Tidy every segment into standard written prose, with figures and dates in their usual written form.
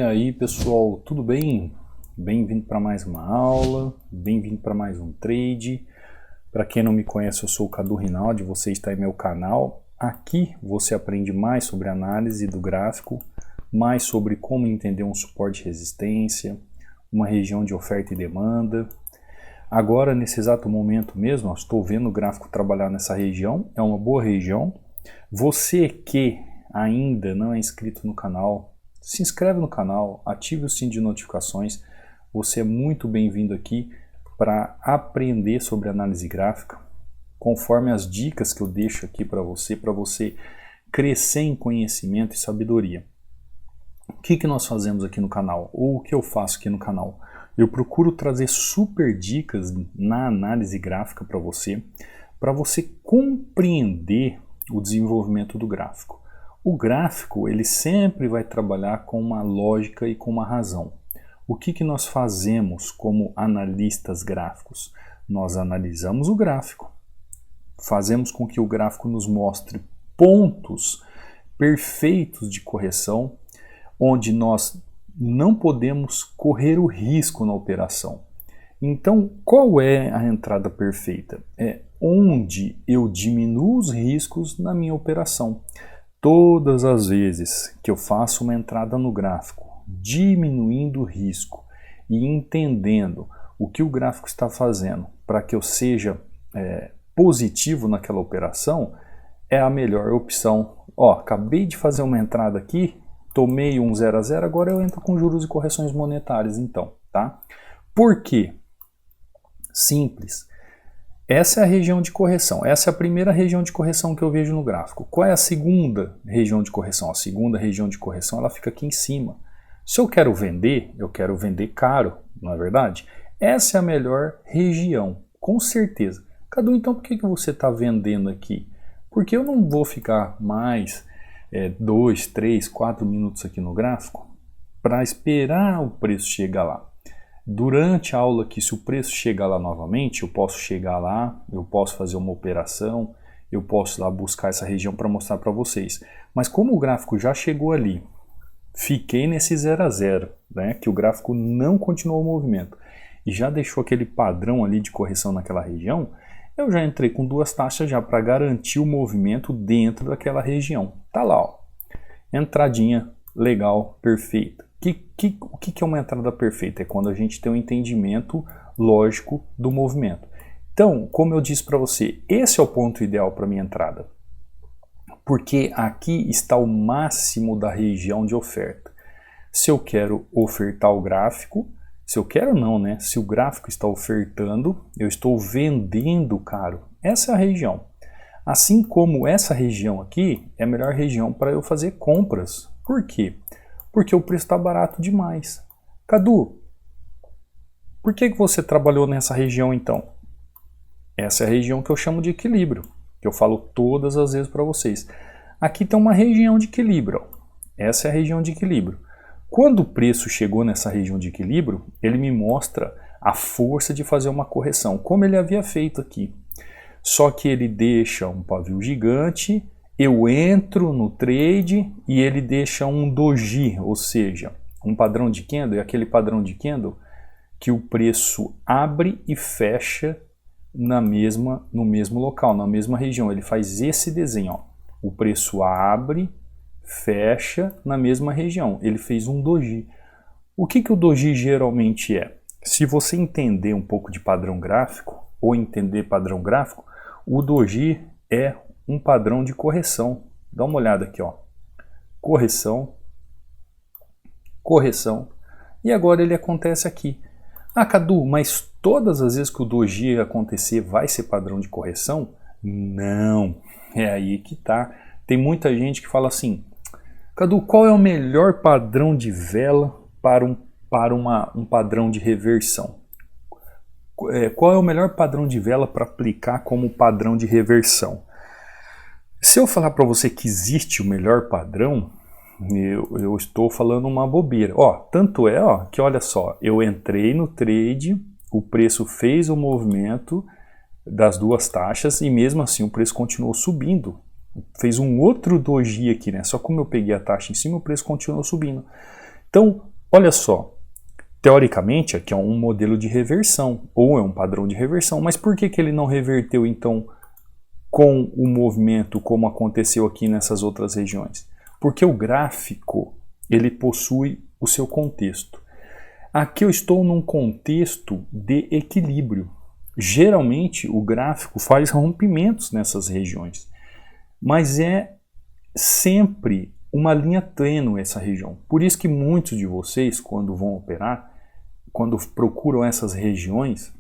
E aí pessoal, tudo bem? Bem-vindo para mais uma aula, bem-vindo para mais um trade. Para quem não me conhece, eu sou o Cadu Rinaldi, você está em meu canal. Aqui você aprende mais sobre análise do gráfico, mais sobre como entender um suporte e resistência, uma região de oferta e demanda. Agora, nesse exato momento mesmo, estou vendo o gráfico trabalhar nessa região, é uma boa região. Você que ainda não é inscrito no canal, se inscreve no canal, ative o sininho de notificações. Você é muito bem-vindo aqui para aprender sobre análise gráfica, conforme as dicas que eu deixo aqui para você crescer em conhecimento e sabedoria. O que nós fazemos aqui no canal, ou o que eu faço aqui no canal? Eu procuro trazer super dicas na análise gráfica para você compreender o desenvolvimento do gráfico. O gráfico, ele sempre vai trabalhar com uma lógica e com uma razão. O que nós fazemos como analistas gráficos? Nós analisamos o gráfico, fazemos com que o gráfico nos mostre pontos perfeitos de correção, onde nós não podemos correr o risco na operação. Então, qual é a entrada perfeita? É onde eu diminuo os riscos na minha operação. Todas as vezes que eu faço uma entrada no gráfico, diminuindo o risco e entendendo o que o gráfico está fazendo para que eu seja positivo naquela operação, é a melhor opção. Ó, acabei de fazer uma entrada aqui, tomei um 0 a 0, agora eu entro com juros e correções monetárias, então, tá? Por quê? Simples. Essa é a região de correção. Essa é a primeira região de correção que eu vejo no gráfico. Qual é a segunda região de correção? A segunda região de correção, ela fica aqui em cima. Se eu quero vender caro, não é verdade? Essa é a melhor região, com certeza. Cadu, então por que você está vendendo aqui? Porque eu não vou ficar mais 2, 3, 4 minutos aqui no gráfico para esperar o preço chegar lá. Durante a aula aqui, se o preço chegar lá novamente, eu posso chegar lá, eu posso fazer uma operação, eu posso lá buscar essa região para mostrar para vocês. Mas como o gráfico já chegou ali, fiquei nesse 0 a 0, né, que o gráfico não continuou o movimento e já deixou aquele padrão ali de correção naquela região, eu já entrei com duas taxas já para garantir o movimento dentro daquela região. Tá lá, ó. Entradinha legal, perfeita. O que é uma entrada perfeita? É quando a gente tem um entendimento lógico do movimento. Então, como eu disse para você, esse é o ponto ideal para minha entrada. Porque aqui está o máximo da região de oferta. Se eu quero ofertar o gráfico, se eu quero não, né? Se o gráfico está ofertando, eu estou vendendo caro. Essa é a região. Assim como essa região aqui é a melhor região para eu fazer compras. Por quê? Porque o preço está barato demais. Cadu, por que você trabalhou nessa região então? Essa é a região que eu chamo de equilíbrio, que eu falo todas as vezes para vocês. Aqui tem uma região de equilíbrio. Ó. Essa é a região de equilíbrio. Quando o preço chegou nessa região de equilíbrio, ele me mostra a força de fazer uma correção, como ele havia feito aqui. Só que ele deixa um pavio gigante, eu entro no trade e ele deixa um doji, ou seja, um padrão de candle, é aquele padrão de candle que o preço abre e fecha no mesmo local, na mesma região. Ele faz esse desenho, ó. O preço abre, fecha na mesma região. Ele fez um doji. O que o doji geralmente é? Se você entender um pouco de padrão gráfico, ou entender padrão gráfico, o doji é um padrão de correção. Dá uma olhada aqui, ó. Correção, correção, e agora ele acontece aqui. Ah, Cadu, mas todas as vezes que o doji acontecer vai ser padrão de correção? Não, é aí que tá. Tem muita gente que fala assim, Cadu, qual é o melhor padrão de vela para um padrão de reversão? Qual é o melhor padrão de vela para aplicar como padrão de reversão? Se eu falar para você que existe o melhor padrão, eu estou falando uma bobeira. Ó, tanto é que olha só, eu entrei no trade, o preço fez o movimento das duas taxas e mesmo assim o preço continuou subindo. Fez um outro doji aqui, né? Só como eu peguei a taxa em cima, o preço continuou subindo. Então, Olha só, teoricamente aqui é um modelo de reversão, ou é um padrão de reversão, mas por que ele não reverteu então com o movimento como aconteceu aqui nessas outras regiões? Porque o gráfico, ele possui o seu contexto. Aqui eu estou num contexto de equilíbrio. Geralmente o gráfico faz rompimentos nessas regiões, mas é sempre uma linha tênue essa região. Por isso que muitos de vocês, quando vão operar, quando procuram essas regiões,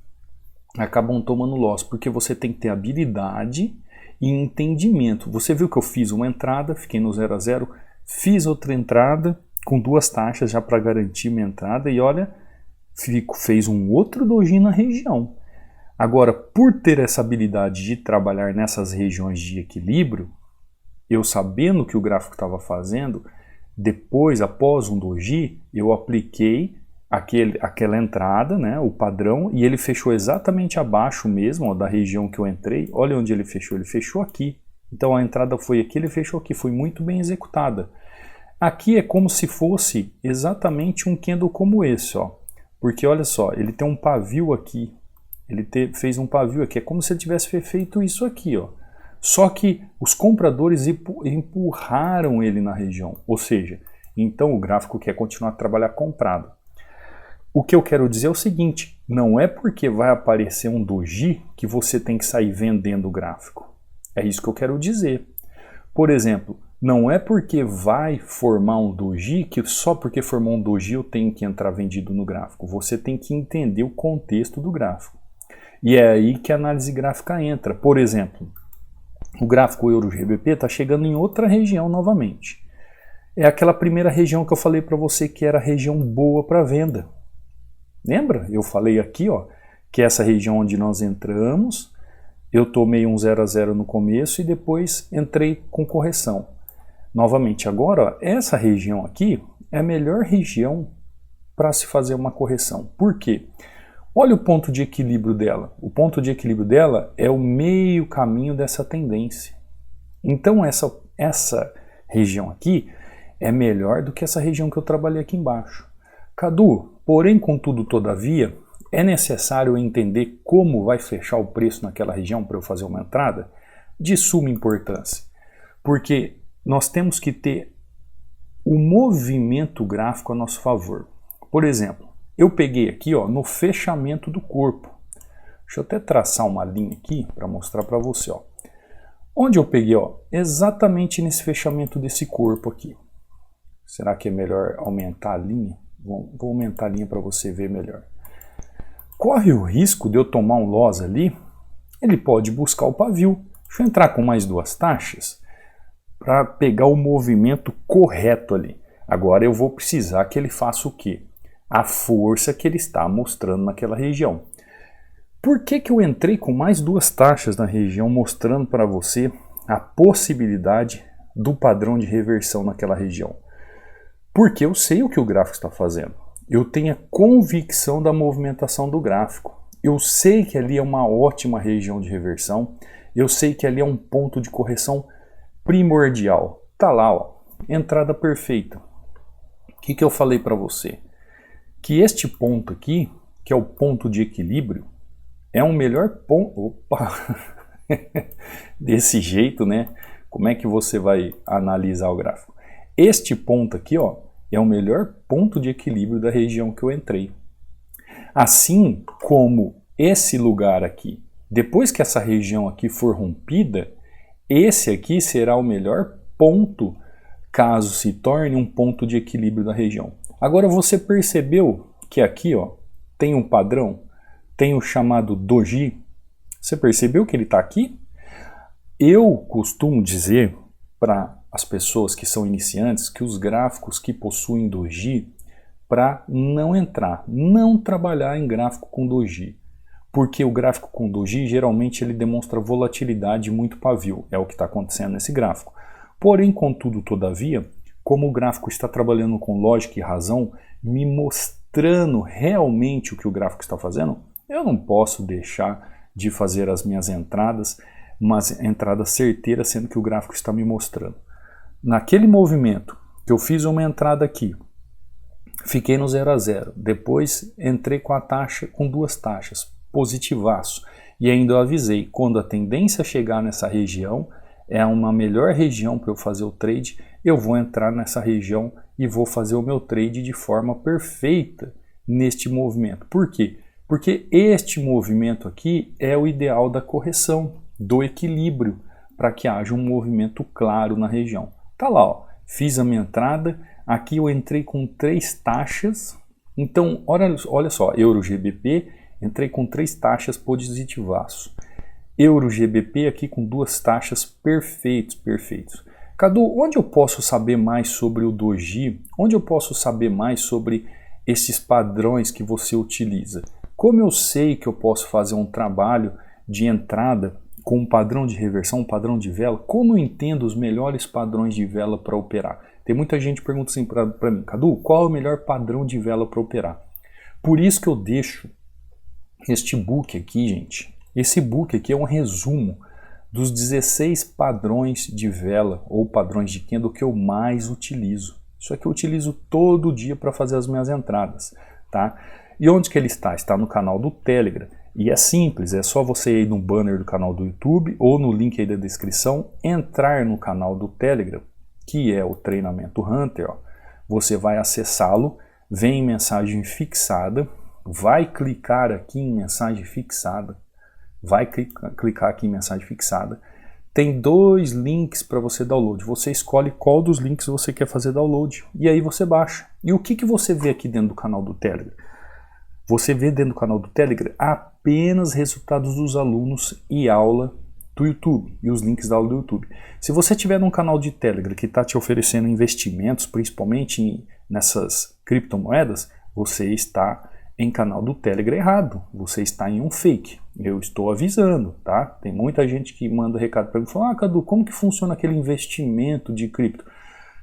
acabam tomando loss, porque você tem que ter habilidade e entendimento. Você viu que eu fiz uma entrada, fiquei no 0 a 0, fiz outra entrada com 2 taxas já para garantir minha entrada e olha, fez um outro doji na região. Agora, por ter essa habilidade de trabalhar nessas regiões de equilíbrio, eu sabendo o que o gráfico estava fazendo, depois, após um doji, eu apliquei aquela entrada, né, o padrão, e ele fechou exatamente abaixo mesmo, ó, da região que eu entrei. Olha onde ele fechou aqui. Então a entrada foi aqui, ele fechou aqui, foi muito bem executada. Aqui é como se fosse exatamente um candle como esse, ó. Porque olha só, ele tem um pavio aqui, fez um pavio aqui, é como se ele tivesse feito isso aqui, ó. Só que os compradores empurraram ele na região, ou seja, então o gráfico quer continuar a trabalhar comprado. O que eu quero dizer é o seguinte, não é porque vai aparecer um doji que você tem que sair vendendo o gráfico. É isso que eu quero dizer. Por exemplo, não é porque vai formar um doji que só porque formou um doji eu tenho que entrar vendido no gráfico. Você tem que entender o contexto do gráfico. E é aí que a análise gráfica entra. Por exemplo, o gráfico Euro-GBP está chegando em outra região novamente. É aquela primeira região que eu falei para você que era a região boa para venda. Lembra? Eu falei aqui, ó, que essa região onde nós entramos, eu tomei um 0 a 0 no começo e depois entrei com correção. Novamente, agora, ó, essa região aqui é a melhor região para se fazer uma correção. Por quê? Olha o ponto de equilíbrio dela. O ponto de equilíbrio dela é o meio caminho dessa tendência. Então essa região aqui é melhor do que essa região que eu trabalhei aqui embaixo. Cadu, porém, contudo, todavia, é necessário entender como vai fechar o preço naquela região para eu fazer uma entrada? De suma importância. Porque nós temos que ter o movimento gráfico a nosso favor. Por exemplo, eu peguei aqui, ó, no fechamento do corpo. Deixa eu até traçar uma linha aqui para mostrar para você, ó. Onde eu peguei, ó, exatamente nesse fechamento desse corpo aqui. Será que é melhor aumentar a linha? Vou aumentar a linha para você ver melhor. Corre o risco de eu tomar um loss ali, ele pode buscar o pavio. Deixa eu entrar com mais 2 taxas para pegar o movimento correto ali. Agora eu vou precisar que ele faça o quê? A força que ele está mostrando naquela região. Por que eu entrei com mais 2 taxas na região, mostrando para você a possibilidade do padrão de reversão naquela região? Porque eu sei o que o gráfico está fazendo. Eu tenho a convicção da movimentação do gráfico. Eu sei que ali é uma ótima região de reversão. Eu sei que ali é um ponto de correção primordial. Tá lá, ó, entrada perfeita. O que eu falei para você? Que este ponto aqui, que é o ponto de equilíbrio, é o melhor ponto... Opa! Desse jeito, né? Como é que você vai analisar o gráfico? Este ponto aqui, ó, é o melhor ponto de equilíbrio da região que eu entrei. Assim como esse lugar aqui, depois que essa região aqui for rompida, esse aqui será o melhor ponto caso se torne um ponto de equilíbrio da região. Agora você percebeu que aqui, ó, tem um padrão, tem o chamado doji. Você percebeu que ele está aqui? Eu costumo dizer para as pessoas que são iniciantes que os gráficos que possuem doji, para não entrar, não trabalhar em gráfico com doji. Porque o gráfico com doji geralmente ele demonstra volatilidade muito pavio, é o que está acontecendo nesse gráfico. Porém, contudo, todavia, como o gráfico está trabalhando com lógica e razão, me mostrando realmente o que o gráfico está fazendo, eu não posso deixar de fazer as minhas entradas, mas entradas certeiras, sendo que o gráfico está me mostrando. Naquele movimento que eu fiz uma entrada aqui, Fiquei no 0 a 0. Depois entrei com a taxa, com 2 taxas, positivaço. E ainda eu avisei, quando a tendência chegar nessa região, é uma melhor região para eu fazer o trade, eu vou entrar nessa região e vou fazer o meu trade de forma perfeita neste movimento. Por quê? Porque este movimento aqui é o ideal da correção, do equilíbrio, para que haja um movimento claro na região. Tá lá, ó, fiz a minha entrada, aqui eu entrei com 3 taxas, então olha só, Euro GBP, entrei com 3 taxas positivaço. Euro GBP aqui com 2 taxas perfeitos. Cadu, onde eu posso saber mais sobre o Doji? Onde eu posso saber mais sobre esses padrões que você utiliza? Como eu sei que eu posso fazer um trabalho de entrada com um padrão de reversão, um padrão de vela? Como eu entendo os melhores padrões de vela para operar? Tem muita gente que pergunta assim para mim, Cadu, qual é o melhor padrão de vela para operar? Por isso que eu deixo este book aqui, gente. Esse book aqui é um resumo dos 16 padrões de vela ou padrões de candle que eu mais utilizo. Isso aqui eu utilizo todo dia para fazer as minhas entradas, tá? E onde que ele está? Está no canal do Telegram. E é simples, é só você ir no banner do canal do YouTube ou no link aí da descrição, entrar no canal do Telegram, que é o Treinamento Hunter, ó. Você vai acessá-lo, vem em mensagem fixada, vai clicar aqui em mensagem fixada, clicar aqui em mensagem fixada, tem 2 links para você download, você escolhe qual dos links você quer fazer download, e aí você baixa. E o que você vê aqui dentro do canal do Telegram? Você vê dentro do canal do Telegram apenas resultados dos alunos e aula do YouTube, e os links da aula do YouTube. Se você tiver num canal de Telegram que está te oferecendo investimentos, principalmente nessas criptomoedas, você está em canal do Telegram errado, você está em um fake. Eu estou avisando, tá? Tem muita gente que manda recado para mim e fala, Cadu, como que funciona aquele investimento de cripto?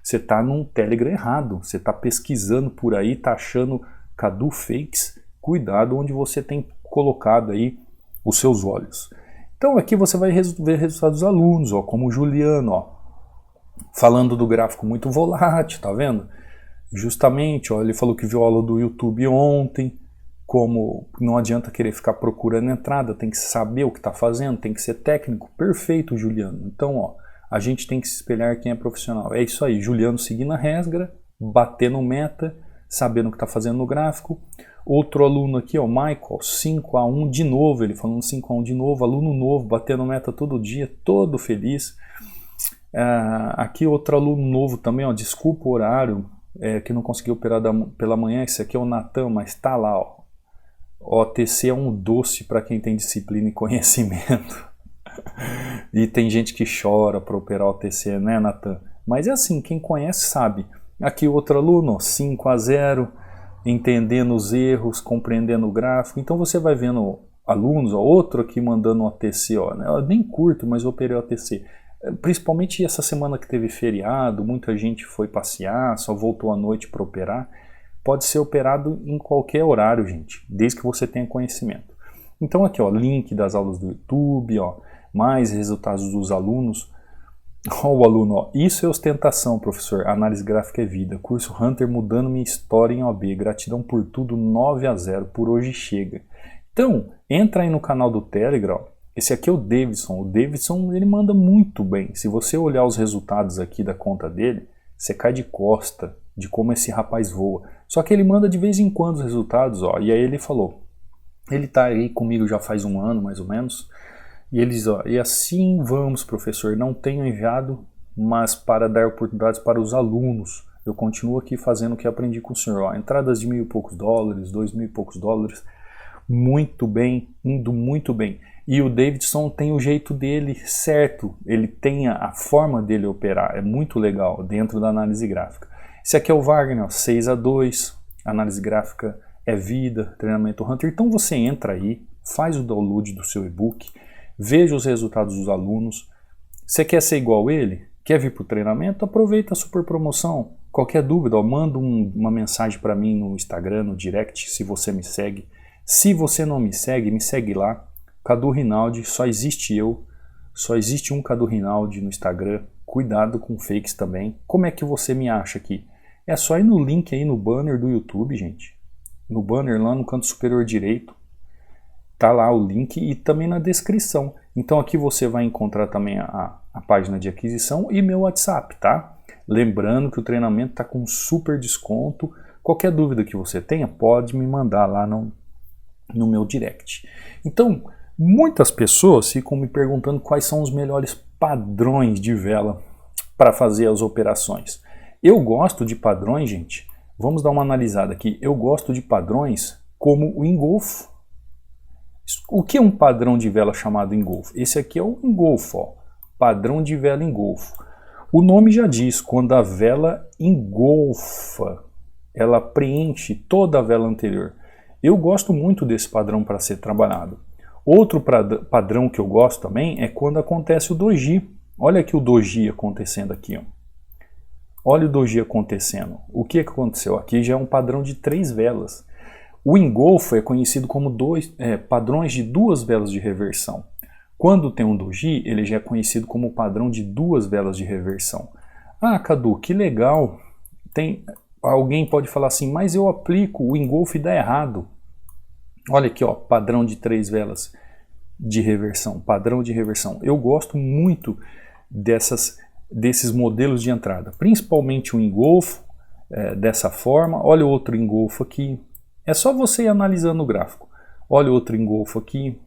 Você está num Telegram errado, você está pesquisando por aí, está achando Cadu Fakes, cuidado onde você tem colocado aí os seus olhos. Então aqui você vai ver resultados dos alunos, ó, como o Juliano, ó, falando do gráfico muito volátil, tá vendo? Justamente, ó, ele falou que viu a aula do YouTube ontem, como não adianta querer ficar procurando entrada, tem que saber o que está fazendo, tem que ser técnico. Perfeito, Juliano. Então, ó, a gente tem que se espelhar quem é profissional. É isso aí, Juliano seguindo a regra, batendo meta, sabendo o que está fazendo no gráfico. Outro aluno aqui, ó, Michael, 5 a 1 de novo, ele falando 5 a 1 de novo, aluno novo, batendo meta todo dia, todo feliz. Aqui outro aluno novo também, ó, desculpa o horário, que não conseguiu operar pela manhã, esse aqui é o Natan, mas tá lá, ó. OTC é um doce para quem tem disciplina e conhecimento. E tem gente que chora para operar OTC, né, Natan? Mas é assim, quem conhece sabe. Aqui outro aluno, ó, 5 a 0, entendendo os erros, compreendendo o gráfico. Então você vai vendo alunos, ó, outro aqui mandando OTC, ó, né? Eu nem curto, mas eu operei OTC. Principalmente essa semana que teve feriado, muita gente foi passear, só voltou à noite para operar. Pode ser operado em qualquer horário, gente, desde que você tenha conhecimento. Então aqui, ó, link das aulas do YouTube, ó, mais resultados dos alunos. Ó, o aluno, ó, isso é ostentação, professor, análise gráfica é vida, curso Hunter mudando minha história em OB, gratidão por tudo, 9 a 0, por hoje chega. Então, entra aí no canal do Telegram, ó. Esse aqui é o Davidson, ele manda muito bem. Se você olhar os resultados aqui da conta dele, você cai de costa de como esse rapaz voa. Só que ele manda de vez em quando os resultados, ó. E aí ele falou, ele tá aí comigo já faz 1 ano, mais ou menos. E ele diz, ó, e assim vamos, professor, não tenho enviado, mas para dar oportunidades para os alunos. Eu continuo aqui fazendo o que aprendi com o senhor, ó. Entradas de $1.000 e poucos, $2.000 e poucos. Muito bem, indo muito bem. E o Davidson tem o jeito dele certo, ele tem a forma dele operar, é muito legal dentro da análise gráfica. Esse aqui é o Wagner, ó, 6 a 2, análise gráfica é vida, treinamento Hunter. Então você entra aí, faz o download do seu e-book, veja os resultados dos alunos. Você quer ser igual ele? Quer vir para o treinamento? Aproveita a super promoção. Qualquer dúvida, ó, manda uma mensagem para mim no Instagram, no direct, se você me segue. Se você não me segue lá. Cadu Rinaldi, só existe eu, só existe um Cadu Rinaldi no Instagram, cuidado com fakes também. Como é que você me acha aqui? É só ir no link aí no banner do YouTube, gente. No banner lá no canto superior direito. Tá lá o link e também na descrição. Então aqui você vai encontrar também a página de aquisição e meu WhatsApp, tá? Lembrando que o treinamento está com super desconto. Qualquer dúvida que você tenha, pode me mandar lá no meu direct. Então, muitas pessoas ficam me perguntando quais são os melhores padrões de vela para fazer as operações. Eu gosto de padrões, gente. Vamos dar uma analisada aqui. Eu gosto de padrões como o engolfo. O que é um padrão de vela chamado engolfo? Esse aqui é o engolfo, ó. Padrão de vela engolfo. O nome já diz, quando a vela engolfa, ela preenche toda a vela anterior. Eu gosto muito desse padrão para ser trabalhado. Outro padrão que eu gosto também é quando acontece o doji. Olha aqui o doji acontecendo aqui, ó. Olha o doji acontecendo. O que aconteceu? Aqui já é um padrão de 3 velas. O engolfo é conhecido como padrões de 2 velas de reversão. Quando tem um doji, ele já é conhecido como padrão de 2 velas de reversão. Ah, Cadu, que legal. Alguém pode falar assim, mas eu aplico o engolfo e dá errado. Olha aqui, ó, padrão de 3 velas de reversão, padrão de reversão. Eu gosto muito desses modelos de entrada, principalmente o engolfo dessa forma. Olha o outro engolfo aqui. É só você ir analisando o gráfico. Olha o outro engolfo aqui.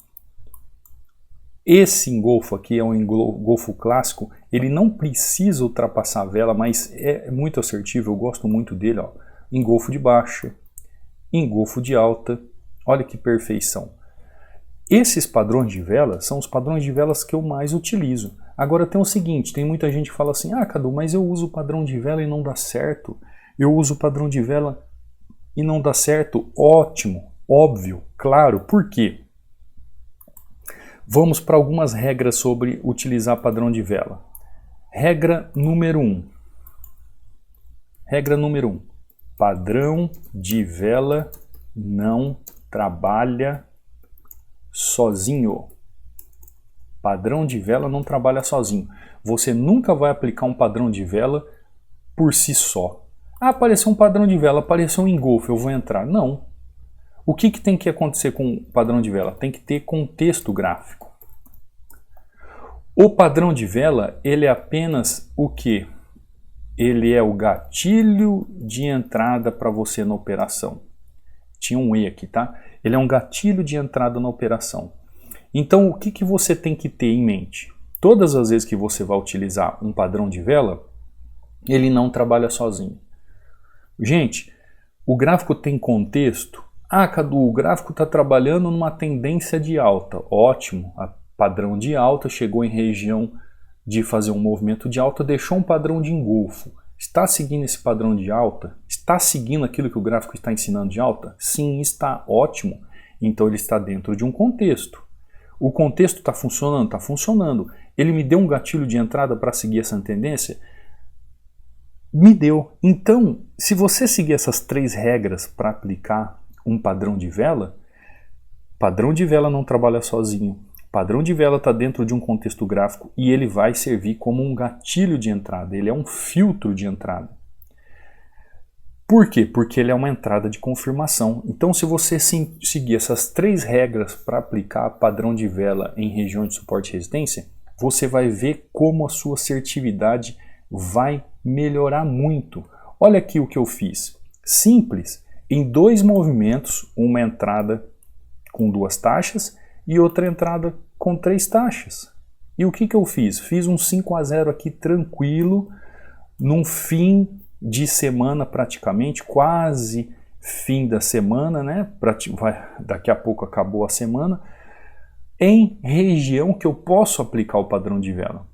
Esse engolfo aqui é um engolfo clássico. Ele não precisa ultrapassar a vela, mas é muito assertivo. Eu gosto muito dele. Ó. Engolfo de baixa, engolfo de alta. Olha que perfeição. Esses padrões de vela são os padrões de velas que eu mais utilizo. Agora tem o seguinte, tem muita gente que fala assim, ah, Cadu, mas eu uso o padrão de vela e não dá certo. Eu uso o padrão de vela e não dá certo. Ótimo, óbvio, claro. Por quê? Vamos para algumas regras sobre utilizar padrão de vela. Regra número 1. Regra número 1. Padrão de vela não trabalha sozinho. Padrão de vela não trabalha sozinho. Você nunca vai aplicar um padrão de vela por si só. Ah, apareceu um padrão de vela, apareceu um engolfo, eu vou entrar. Não. O que tem que acontecer com o padrão de vela? Tem que ter contexto gráfico. O padrão de vela, ele é apenas o quê? Ele é o gatilho de entrada para você na operação. Tinha um E aqui, tá? Ele é um gatilho de entrada na operação. Então, o que você tem que ter em mente? Todas as vezes que você vai utilizar um padrão de vela, ele não trabalha sozinho. Gente, o gráfico tem contexto? Ah, Cadu, o gráfico está trabalhando numa tendência de alta. Ótimo, a padrão de alta chegou em região de fazer um movimento de alta, deixou um padrão de engolfo. Está seguindo esse padrão de alta? Está seguindo aquilo que o gráfico está ensinando de alta? Sim, está. Ótimo. Então ele está dentro de um contexto. O contexto está funcionando? Está funcionando. Ele me deu um gatilho de entrada para seguir essa tendência? Me deu. Então, se você seguir essas 3 regras para aplicar um padrão de vela não trabalha sozinho. Padrão de vela está dentro de um contexto gráfico e ele vai servir como um gatilho de entrada, ele é um filtro de entrada. Por quê? Porque ele é uma entrada de confirmação. Então, se você seguir essas 3 regras para aplicar padrão de vela em região de suporte e resistência, você vai ver como a sua assertividade vai melhorar muito. Olha aqui o que eu fiz. Simples. Em 2 movimentos, uma entrada com 2 taxas e outra entrada com 3 taxas. E o que eu fiz? Fiz um 5-0 aqui tranquilo, num fim de semana praticamente, quase fim da semana, né? Daqui a pouco acabou a semana, em região que eu posso aplicar o padrão de vela.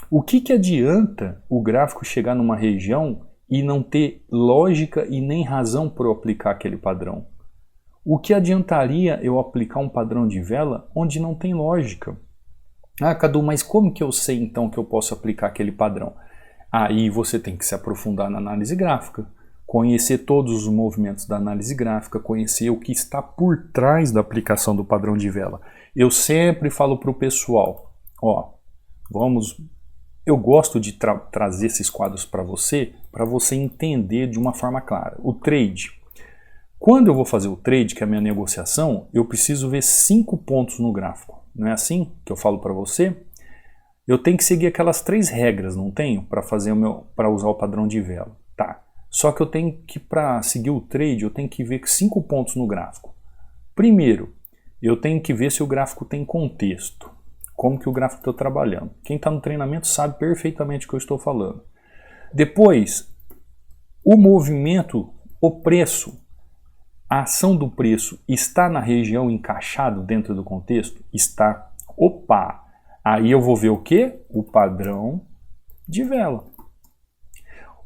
O que adianta o gráfico chegar numa região e não ter lógica e nem razão para eu aplicar aquele padrão? O que adiantaria eu aplicar um padrão de vela onde não tem lógica? Ah, Cadu, mas como que eu sei então que eu posso aplicar aquele padrão? Aí você tem que se aprofundar na análise gráfica, conhecer todos os movimentos da análise gráfica, conhecer o que está por trás da aplicação do padrão de vela. Eu sempre falo para o pessoal, ó, vamos eu gosto de trazer esses quadros para você entender de uma forma clara. O trade. Quando eu vou fazer o trade, que é a minha negociação, eu preciso ver 5 pontos no gráfico. Não é assim que eu falo para você? Eu tenho que seguir aquelas 3 regras, não tenho? Para usar o padrão de vela. Tá. Só que eu tenho que, para seguir o trade, eu tenho que ver 5 pontos no gráfico. Primeiro, eu tenho que ver se o gráfico tem contexto. Como que o gráfico está trabalhando. Quem está no treinamento sabe perfeitamente o que eu estou falando. Depois, o movimento, o preço, a ação do preço está na região encaixado dentro do contexto? Está. Opa! Aí eu vou ver o quê? O padrão de vela.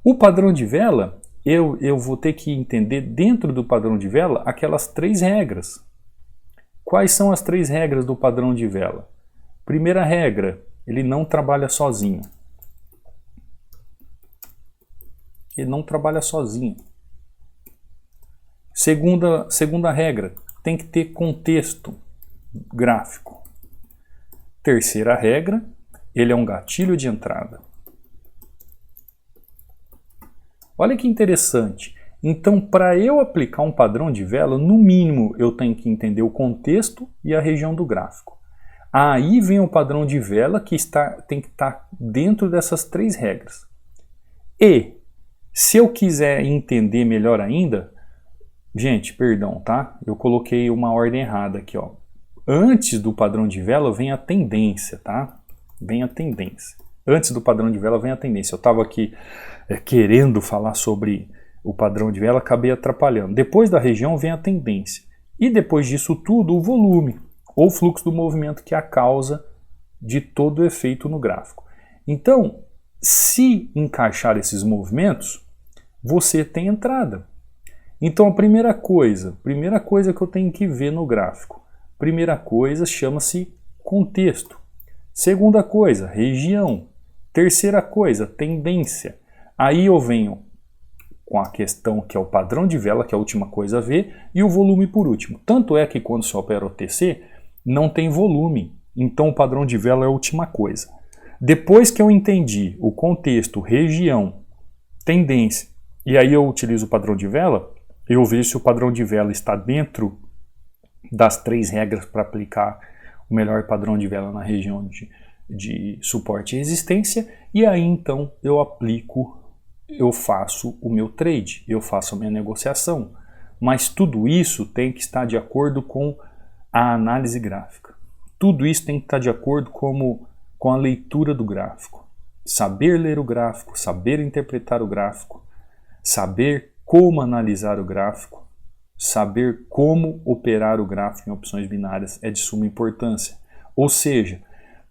O padrão de vela, eu vou ter que entender dentro do padrão de vela aquelas 3 regras. Quais são as 3 regras do padrão de vela? Primeira regra, ele não trabalha sozinho. Ele não trabalha sozinho. Segunda regra, tem que ter contexto gráfico. Terceira regra, ele é um gatilho de entrada. Olha que interessante. Então, para eu aplicar um padrão de vela, no mínimo eu tenho que entender o contexto e a região do gráfico. Aí vem o padrão de vela que tem que estar dentro dessas 3 regras. E, se eu quiser entender melhor ainda, gente, perdão, tá? Eu coloquei uma ordem errada aqui, ó. Antes do padrão de vela vem a tendência, tá? Vem a tendência. Antes do padrão de vela vem a tendência. Eu estava aqui querendo falar sobre o padrão de vela, acabei atrapalhando. Depois da região vem a tendência. E depois disso tudo, o volume, ou fluxo do movimento, que é a causa de todo o efeito no gráfico. Então, se encaixar esses movimentos, você tem entrada. Então a primeira coisa que eu tenho que ver no gráfico, primeira coisa chama-se contexto. Segunda coisa, região. Terceira coisa, tendência. Aí eu venho com a questão que é o padrão de vela, que é a última coisa a ver, e o volume por último. Tanto é que quando se opera OTC, não tem volume. Então o padrão de vela é a última coisa. Depois que eu entendi o contexto, região, tendência, e aí eu utilizo o padrão de vela, eu vejo se o padrão de vela está dentro das 3 regras para aplicar o melhor padrão de vela na região de suporte e resistência, e aí então eu faço o meu trade, eu faço a minha negociação. Mas tudo isso tem que estar de acordo com a análise gráfica. Tudo isso tem que estar de acordo com a leitura do gráfico. Saber ler o gráfico, saber interpretar o gráfico, saber como analisar o gráfico, saber como operar o gráfico em opções binárias é de suma importância. Ou seja,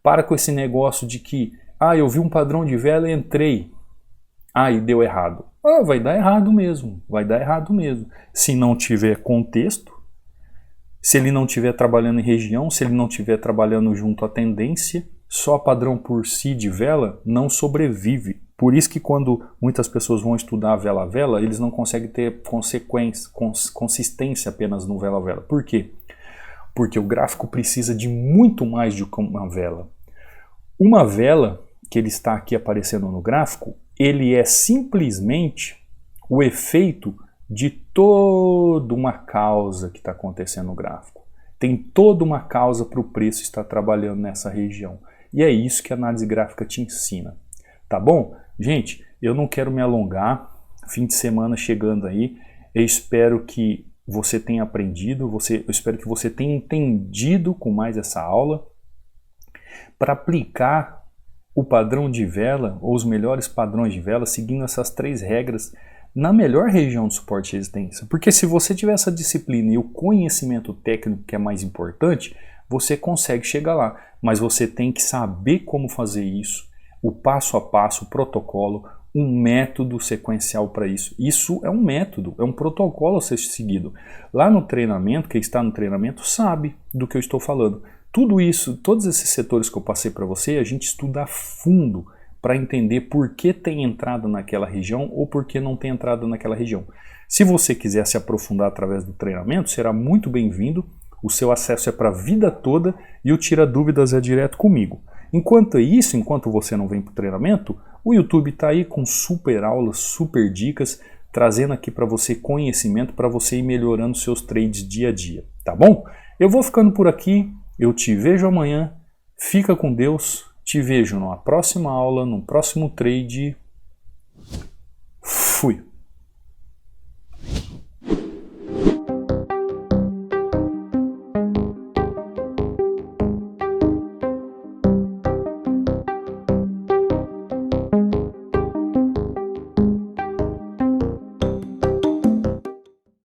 para com esse negócio de que eu vi um padrão de vela e entrei, e deu errado. Vai dar errado mesmo, vai dar errado mesmo. Se não tiver contexto, se ele não estiver trabalhando em região, se ele não estiver trabalhando junto à tendência, só padrão por si de vela não sobrevive. Por isso que quando muitas pessoas vão estudar vela a vela, eles não conseguem ter consistência apenas no vela a vela. Por quê? Porque o gráfico precisa de muito mais do que uma vela. Uma vela, que ele está aqui aparecendo no gráfico, ele é simplesmente o efeito de toda uma causa que está acontecendo no gráfico. Tem toda uma causa para o preço estar trabalhando nessa região. E é isso que a análise gráfica te ensina. Tá bom? Gente, eu não quero me alongar, fim de semana chegando aí, eu espero que você tenha aprendido, eu espero que você tenha entendido com mais essa aula, para aplicar o padrão de vela, ou os melhores padrões de vela, seguindo essas 3 regras, na melhor região de suporte e resistência. Porque se você tiver essa disciplina e o conhecimento técnico, que é mais importante, você consegue chegar lá, mas você tem que saber como fazer isso, o passo a passo, o protocolo, um método sequencial para isso. Isso é um método, é um protocolo a ser seguido. Lá no treinamento, quem está no treinamento sabe do que eu estou falando. Tudo isso, todos esses setores que eu passei para você, a gente estuda a fundo para entender por que tem entrado naquela região ou por que não tem entrado naquela região. Se você quiser se aprofundar através do treinamento, será muito bem-vindo. O seu acesso é para a vida toda e o Tira Dúvidas é direto comigo. Enquanto isso, enquanto você não vem para o treinamento, o YouTube está aí com super aulas, super dicas, trazendo aqui para você conhecimento para você ir melhorando seus trades dia a dia, tá bom? Eu vou ficando por aqui, eu te vejo amanhã, fica com Deus, te vejo numa próxima aula, no próximo trade. Fui!